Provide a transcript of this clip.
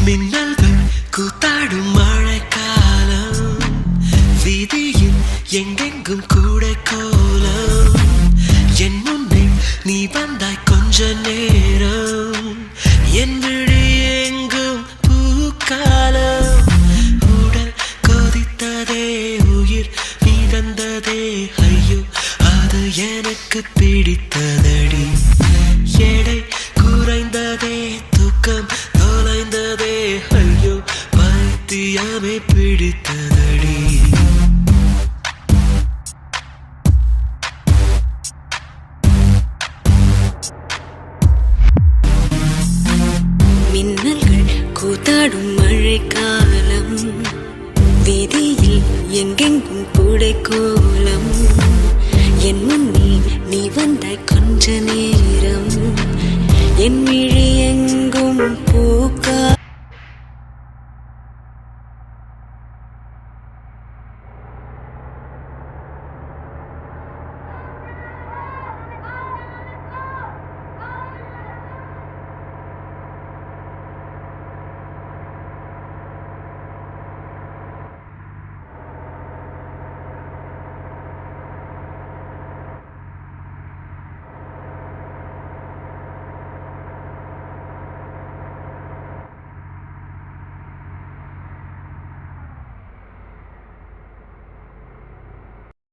மின்னல்கள் கூத்தாடும் மழைக்காலம், வீதியில் எங்கெங்கும் கூட கோலம். என் முன்னே நீ வந்தாய் கொஞ்ச நேரம், என் விழி எங்கும் பூக்காலம். உடல் கொதித்ததே, உயிர் மிதந்ததே, ஐயோ அது எனக்கு பிடித்ததடி. எடை குறைந்ததே, தூக்கம் தொலைந்ததே, ஐயோ பைத்தியமே பிடித்ததடி. மின்னல்கள் கூத்தாடும் மழைக்காலம்,